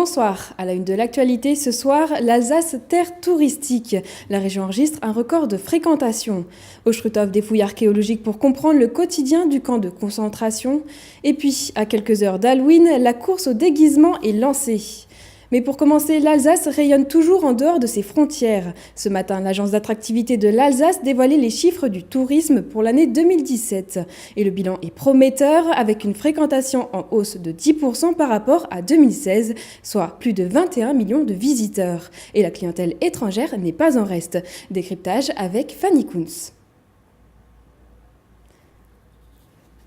Bonsoir. À la une de l'actualité ce soir, l'Alsace, terre touristique. La région enregistre un record de fréquentation. Au Struthof, des fouilles archéologiques pour comprendre le quotidien du camp de concentration. Et puis, à quelques heures d'Halloween, la course au déguisement est lancée. Mais pour commencer, l'Alsace rayonne toujours en dehors de ses frontières. Ce matin, l'agence d'attractivité de l'Alsace dévoilait les chiffres du tourisme pour l'année 2017. Et le bilan est prometteur, avec une fréquentation en hausse de 10% par rapport à 2016, soit plus de 21 millions de visiteurs. Et la clientèle étrangère n'est pas en reste. Décryptage avec Fanny Kunz.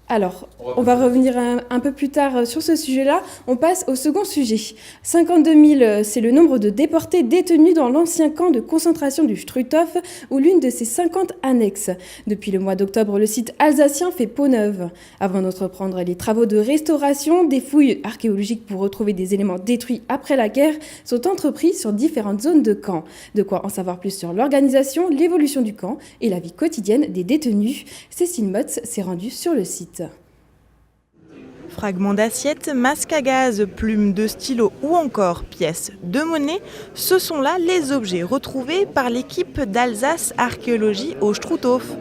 Alors, on va revenir un peu plus tard sur ce sujet-là. On passe au second sujet. 52 000, c'est le nombre de déportés détenus dans l'ancien camp de concentration du Struthof ou l'une de ses 50 annexes. Depuis le mois d'octobre, le site alsacien fait peau neuve. Avant d'entreprendre les travaux de restauration, des fouilles archéologiques pour retrouver des éléments détruits après la guerre sont entreprises sur différentes zones de camp. De quoi en savoir plus sur l'organisation, l'évolution du camp et la vie quotidienne des détenus. Cécile Motz s'est rendue sur le site. Fragments d'assiettes, masques à gaz, plumes de stylo ou encore pièces de monnaie, ce sont là les objets retrouvés par l'équipe d'Alsace Archéologie au Struthof.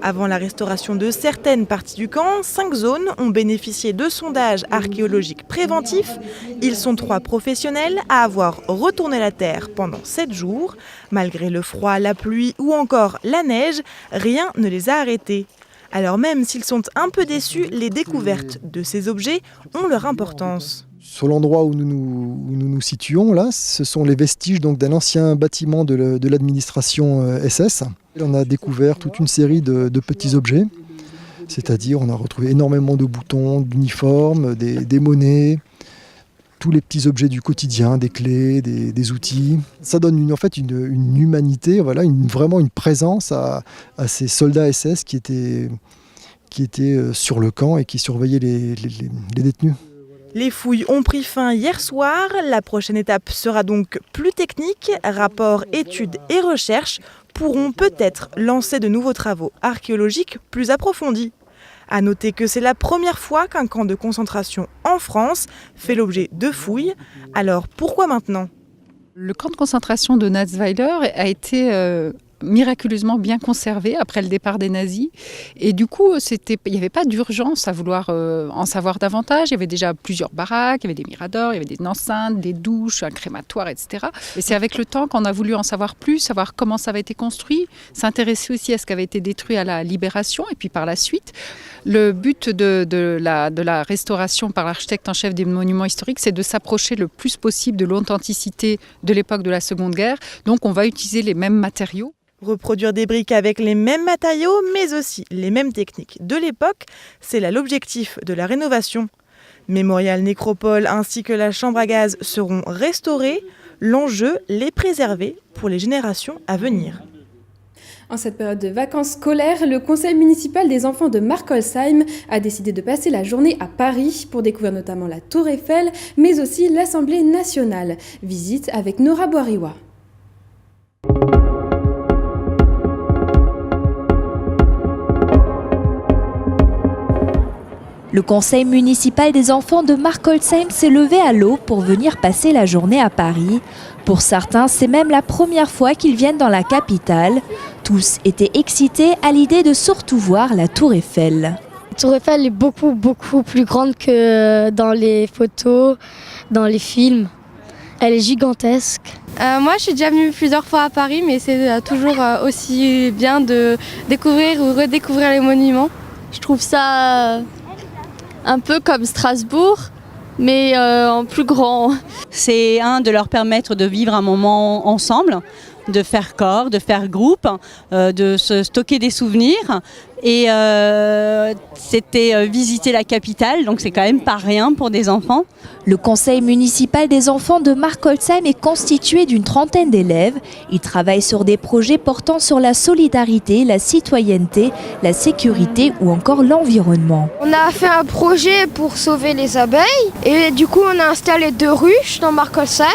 Avant la restauration de certaines parties du camp, 5 zones ont bénéficié de sondages archéologiques préventifs. Ils sont 3 professionnels à avoir retourné la terre pendant 7 jours. Malgré le froid, la pluie ou encore la neige, rien ne les a arrêtés. Alors même s'ils sont un peu déçus, les découvertes de ces objets ont leur importance. Sur l'endroit où nous nous situons, là, ce sont les vestiges donc, d'un ancien bâtiment de l'administration SS. On a découvert toute une série de petits objets, c'est-à-dire on a retrouvé énormément de boutons, d'uniformes, des monnaies, tous les petits objets du quotidien, des clés, des outils. Ça donne une humanité, voilà, vraiment une présence à ces soldats SS qui étaient sur le camp et qui surveillaient les détenus. Les fouilles ont pris fin hier soir. La prochaine étape sera donc plus technique. Rapports, études et recherches pourront peut-être lancer de nouveaux travaux archéologiques plus approfondis. À noter que c'est la première fois qu'un camp de concentration en France fait l'objet de fouilles. Alors pourquoi maintenant ? Le camp de concentration de Natzweiler a été miraculeusement bien conservé après le départ des nazis. Et du coup, il n'y avait pas d'urgence à vouloir en savoir davantage. Il y avait déjà plusieurs baraques, il y avait des miradors, il y avait des enceintes, des douches, un crématoire, etc. Et c'est avec le temps qu'on a voulu en savoir plus, savoir comment ça avait été construit, s'intéresser aussi à ce qui avait été détruit à la Libération et puis par la suite. Le but de la restauration par l'architecte en chef des monuments historiques, c'est de s'approcher le plus possible de l'authenticité de l'époque de la Seconde Guerre. Donc on va utiliser les mêmes matériaux. Reproduire des briques avec les mêmes matériaux, mais aussi les mêmes techniques de l'époque, c'est là l'objectif de la rénovation. Mémorial Nécropole ainsi que la chambre à gaz seront restaurés. L'enjeu, les préserver pour les générations à venir. En cette période de vacances scolaires, le conseil municipal des enfants de Markolsheim a décidé de passer la journée à Paris pour découvrir notamment la Tour Eiffel, mais aussi l'Assemblée nationale. Visite avec Nora Boiriwa. Le conseil municipal des enfants de Markolsheim s'est levé à l'aube pour venir passer la journée à Paris. Pour certains, c'est même la première fois qu'ils viennent dans la capitale. Tous étaient excités à l'idée de surtout voir la Tour Eiffel. La Tour Eiffel est beaucoup plus grande que dans les photos, dans les films. Elle est gigantesque. Moi, je suis déjà venue plusieurs fois à Paris, mais c'est toujours aussi bien de découvrir ou redécouvrir les monuments. Je trouve ça un peu comme Strasbourg, mais en plus grand. C'est de leur permettre de vivre un moment ensemble, de faire corps, de faire groupe, de se stocker des souvenirs. Et c'était visiter la capitale, donc c'est quand même pas rien pour des enfants. Le conseil municipal des enfants de Markolsheim est constitué d'une trentaine d'élèves. Ils travaillent sur des projets portant sur la solidarité, la citoyenneté, la sécurité ou encore l'environnement. On a fait un projet pour sauver les abeilles et du coup on a installé 2 ruches dans Markolsheim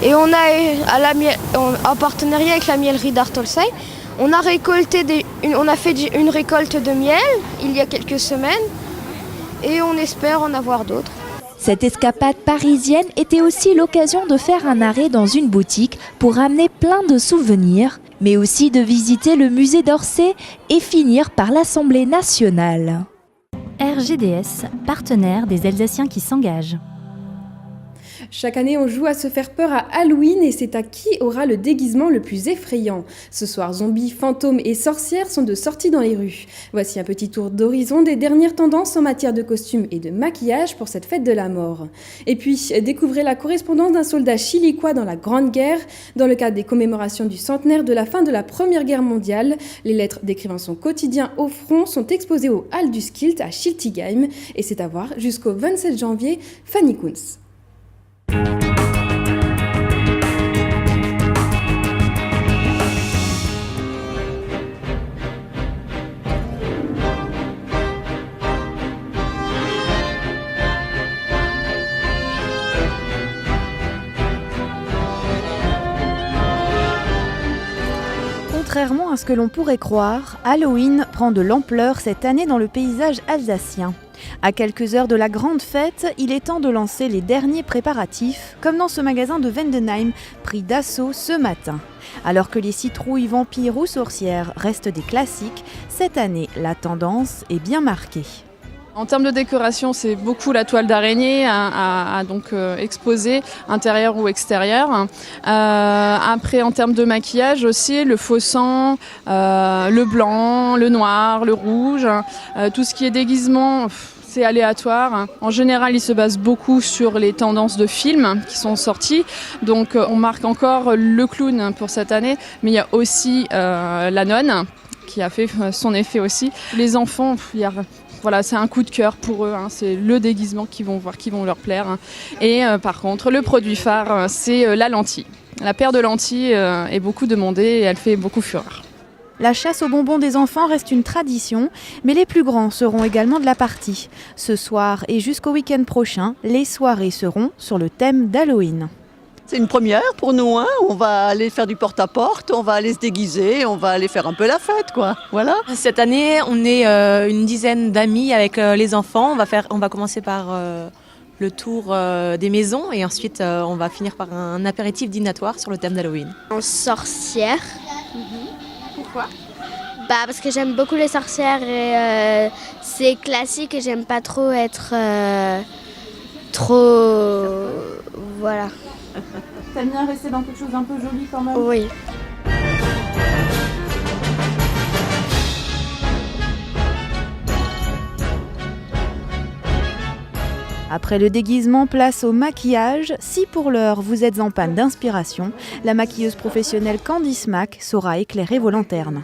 et on a en partenariat avec la mielerie d'Artolsheim. On a fait une récolte de miel il y a quelques semaines et on espère en avoir d'autres. Cette escapade parisienne était aussi l'occasion de faire un arrêt dans une boutique pour ramener plein de souvenirs, mais aussi de visiter le musée d'Orsay et finir par l'Assemblée nationale. RGDS, partenaire des Alsaciens qui s'engagent. Chaque année, on joue à se faire peur à Halloween et c'est à qui aura le déguisement le plus effrayant. Ce soir, zombies, fantômes et sorcières sont de sortie dans les rues. Voici un petit tour d'horizon des dernières tendances en matière de costumes et de maquillage pour cette fête de la mort. Et puis, découvrez la correspondance d'un soldat chiliquois dans la Grande Guerre. Dans le cadre des commémorations du centenaire de la fin de la Première Guerre mondiale, les lettres décrivant son quotidien au front sont exposées aux Halles du Skilt à Schiltigheim et c'est à voir jusqu'au 27 janvier. Fanny Kunz. Contrairement à ce que l'on pourrait croire, Halloween prend de l'ampleur cette année dans le paysage alsacien. À quelques heures de la grande fête, il est temps de lancer les derniers préparatifs, comme dans ce magasin de Vendenheim, pris d'assaut ce matin. Alors que les citrouilles, vampires ou sorcières restent des classiques, cette année, la tendance est bien marquée. En termes de décoration, c'est beaucoup la toile d'araignée à exposer, intérieur ou extérieur. Après, en termes de maquillage aussi, le faux sang, le blanc, le noir, le rouge, tout ce qui est déguisement. C'est aléatoire. En général, il se base beaucoup sur les tendances de films qui sont sortis. Donc, on marque encore le clown pour cette année, mais il y a aussi la nonne qui a fait son effet aussi. Les enfants, voilà, c'est un coup de cœur pour eux, c'est le déguisement qu'ils vont voir, qui vont leur plaire. Et par contre, le produit phare, c'est la lentille. La paire de lentilles est beaucoup demandée et elle fait beaucoup fureur. La chasse aux bonbons des enfants reste une tradition, mais les plus grands seront également de la partie. Ce soir et jusqu'au week-end prochain, les soirées seront sur le thème d'Halloween. C'est une première pour nous, on va aller faire du porte-à-porte, on va aller se déguiser, on va aller faire un peu la fête, quoi. Voilà. Cette année, on est une dizaine d'amis avec les enfants. On va commencer par le tour des maisons et ensuite on va finir par un apéritif dînatoire sur le thème d'Halloween. En sorcière. Pourquoi ? Parce que j'aime beaucoup les sorcières et c'est classique et j'aime pas trop être trop... Voilà. T'aimes bien rester dans quelque chose d'un peu joli quand même ? Oui. Après le déguisement, place au maquillage. Si pour l'heure vous êtes en panne d'inspiration, la maquilleuse professionnelle Candice Mac saura éclairer vos lanternes.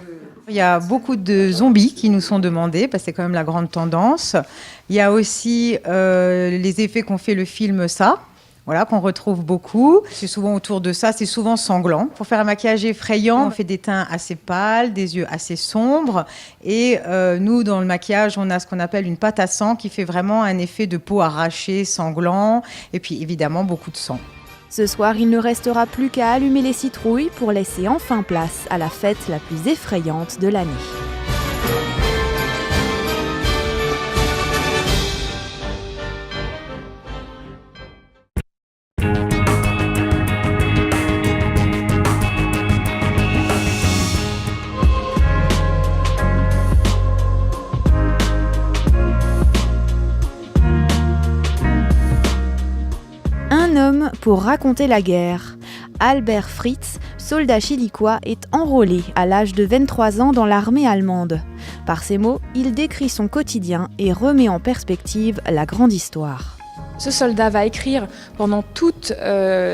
Il y a beaucoup de zombies qui nous sont demandés, parce que c'est quand même la grande tendance. Il y a aussi les effets qu'ont fait le film Ça. Voilà, qu'on retrouve beaucoup. C'est souvent autour de ça, c'est souvent sanglant. Pour faire un maquillage effrayant, on fait des teints assez pâles, des yeux assez sombres. Et nous, dans le maquillage, on a ce qu'on appelle une pâte à sang qui fait vraiment un effet de peau arrachée, sanglant. Et puis évidemment, beaucoup de sang. Ce soir, il ne restera plus qu'à allumer les citrouilles pour laisser enfin place à la fête la plus effrayante de l'année. Pour raconter la guerre. Albert Fritz, soldat chiliquois, est enrôlé à l'âge de 23 ans dans l'armée allemande. Par ces mots, il décrit son quotidien et remet en perspective la grande histoire. Ce soldat va écrire pendant toutes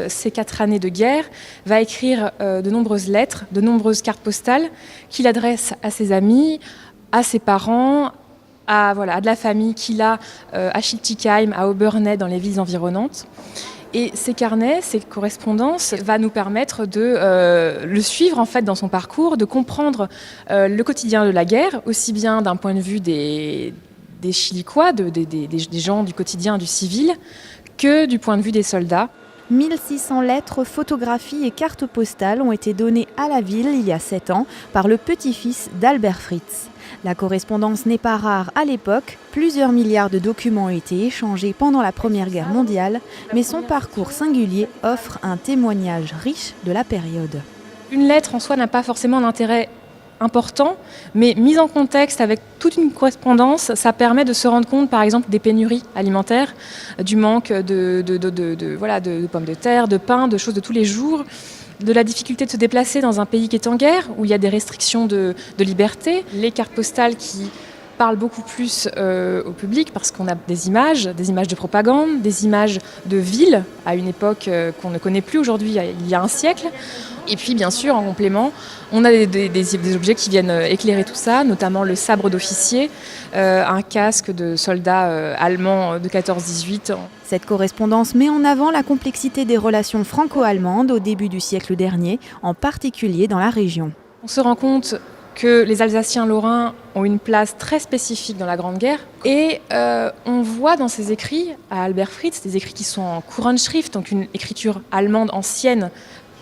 ces 4 années de guerre, va écrire de nombreuses lettres, de nombreuses cartes postales qu'il adresse à ses amis, à ses parents, à de la famille qu'il a à Schiltigheim, à Obernai, dans les villes environnantes. Et ces carnets, ces correspondances, va nous permettre de le suivre en fait dans son parcours, de comprendre le quotidien de la guerre, aussi bien d'un point de vue des Chiliquois, des gens du quotidien du civil, que du point de vue des soldats. 1600 lettres, photographies et cartes postales ont été données à la ville il y a 7 ans par le petit-fils d'Albert Fritz. La correspondance n'est pas rare à l'époque, plusieurs milliards de documents ont été échangés pendant la Première Guerre mondiale, mais son parcours singulier offre un témoignage riche de la période. Une lettre en soi n'a pas forcément d'intérêt important, mais mise en contexte avec toute une correspondance, ça permet de se rendre compte par exemple des pénuries alimentaires, du manque de pommes de terre, de pain, de choses de tous les jours, de la difficulté de se déplacer dans un pays qui est en guerre, où il y a des restrictions de liberté, les cartes postales qui parlent beaucoup plus au public parce qu'on a des images de propagande, des images de villes à une époque qu'on ne connaît plus aujourd'hui, il y a un siècle. Et puis bien sûr, en complément, on a des objets qui viennent éclairer tout ça, notamment le sabre d'officier, un casque de soldat allemand de 14-18. Cette correspondance met en avant la complexité des relations franco-allemandes au début du siècle dernier, en particulier dans la région. On se rend compte que les Alsaciens lorrains ont une place très spécifique dans la Grande Guerre. Et on voit dans ces écrits, à Albert Fritz, des écrits qui sont en Kurenschrift, donc une écriture allemande ancienne,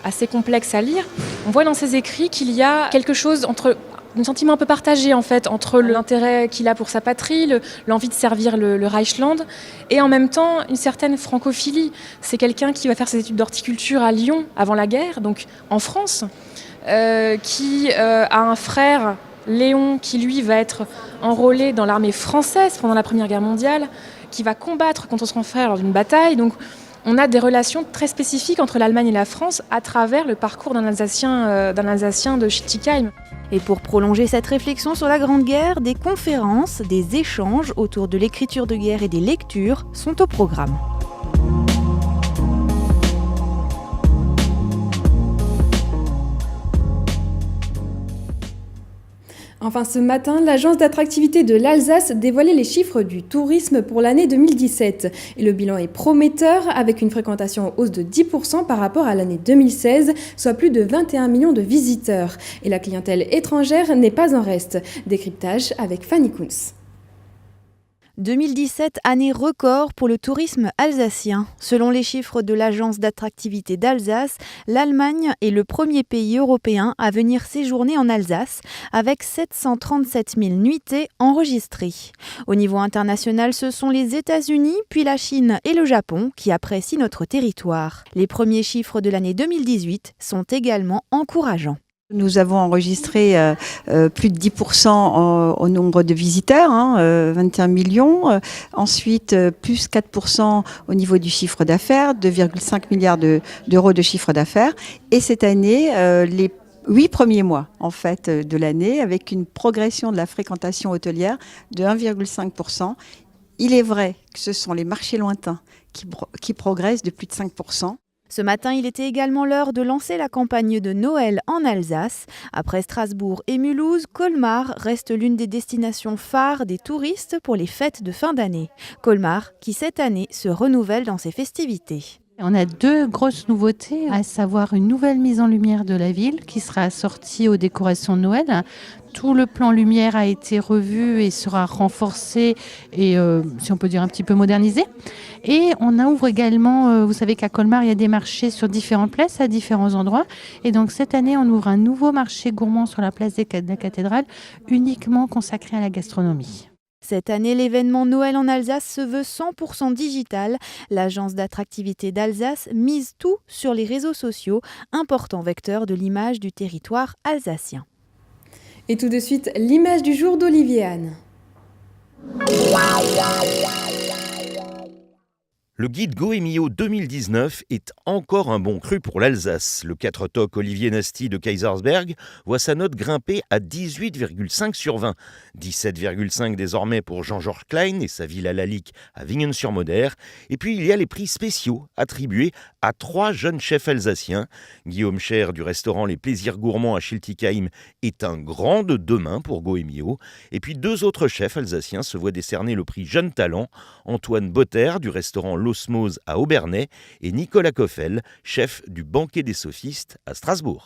assez complexe à lire. On voit dans ces écrits qu'il y a quelque chose un sentiment un peu partagé en fait, entre l'intérêt qu'il a pour sa patrie, l'envie de servir le Reichsland, et en même temps une certaine francophilie. C'est quelqu'un qui va faire ses études d'horticulture à Lyon avant la guerre, donc en France, qui a un frère, Léon, qui lui va être enrôlé dans l'armée française pendant la Première Guerre mondiale, qui va combattre contre son frère lors d'une bataille. Donc on a des relations très spécifiques entre l'Allemagne et la France à travers le parcours d'un Alsacien de Schiltigheim. Et pour prolonger cette réflexion sur la Grande Guerre, des conférences, des échanges autour de l'écriture de guerre et des lectures sont au programme. Enfin, ce matin, l'agence d'attractivité de l'Alsace dévoilait les chiffres du tourisme pour l'année 2017. Et le bilan est prometteur, avec une fréquentation en hausse de 10% par rapport à l'année 2016, soit plus de 21 millions de visiteurs. Et la clientèle étrangère n'est pas en reste. Décryptage avec Fanny Kunz. 2017, année record pour le tourisme alsacien. Selon les chiffres de l'agence d'attractivité d'Alsace, l'Allemagne est le premier pays européen à venir séjourner en Alsace, avec 737 000 nuitées enregistrées. Au niveau international, ce sont les États-Unis, puis la Chine et le Japon qui apprécient notre territoire. Les premiers chiffres de l'année 2018 sont également encourageants. Nous avons enregistré plus de 10% au nombre de visiteurs, 21 millions. Ensuite, plus 4% au niveau du chiffre d'affaires, 2,5 milliards d'euros de chiffre d'affaires. Et cette année, les 8 premiers mois en fait, de l'année, avec une progression de la fréquentation hôtelière de 1,5%. Il est vrai que ce sont les marchés lointains qui progressent de plus de 5%. Ce matin, il était également l'heure de lancer la campagne de Noël en Alsace. Après Strasbourg et Mulhouse, Colmar reste l'une des destinations phares des touristes pour les fêtes de fin d'année. Colmar, qui cette année se renouvelle dans ses festivités. On a 2 grosses nouveautés, à savoir une nouvelle mise en lumière de la ville qui sera assortie aux décorations de Noël. Tout le plan lumière a été revu et sera renforcé et, si on peut dire, un petit peu modernisé. Et on ouvre également, vous savez qu'à Colmar, il y a des marchés sur différentes places, à différents endroits. Et donc cette année, on ouvre un nouveau marché gourmand sur la place de la cathédrale, uniquement consacré à la gastronomie. Cette année, l'événement Noël en Alsace se veut 100% digital. L'agence d'attractivité d'Alsace mise tout sur les réseaux sociaux, important vecteur de l'image du territoire alsacien. Et tout de suite, l'image du jour d'Olivier Anne. Le guide Goemio 2019 est encore un bon cru pour l'Alsace. Le 4 toc Olivier Nasty de Kaysersberg voit sa note grimper à 18,5 sur 20. 17,5 désormais pour Jean-Georges Klein et sa villa Lalique à Wingen-sur-Moder. Et puis il y a les prix spéciaux attribués à 3 jeunes chefs alsaciens. Guillaume Cher du restaurant Les Plaisirs Gourmands à Schiltigheim est un grand de demain pour Goemio. Et puis 2 autres chefs alsaciens se voient décerner le prix Jeune Talent. Antoine Botter du restaurant L'Osmose à Aubernais et Nicolas Koffel, chef du Banquet des Sophistes à Strasbourg.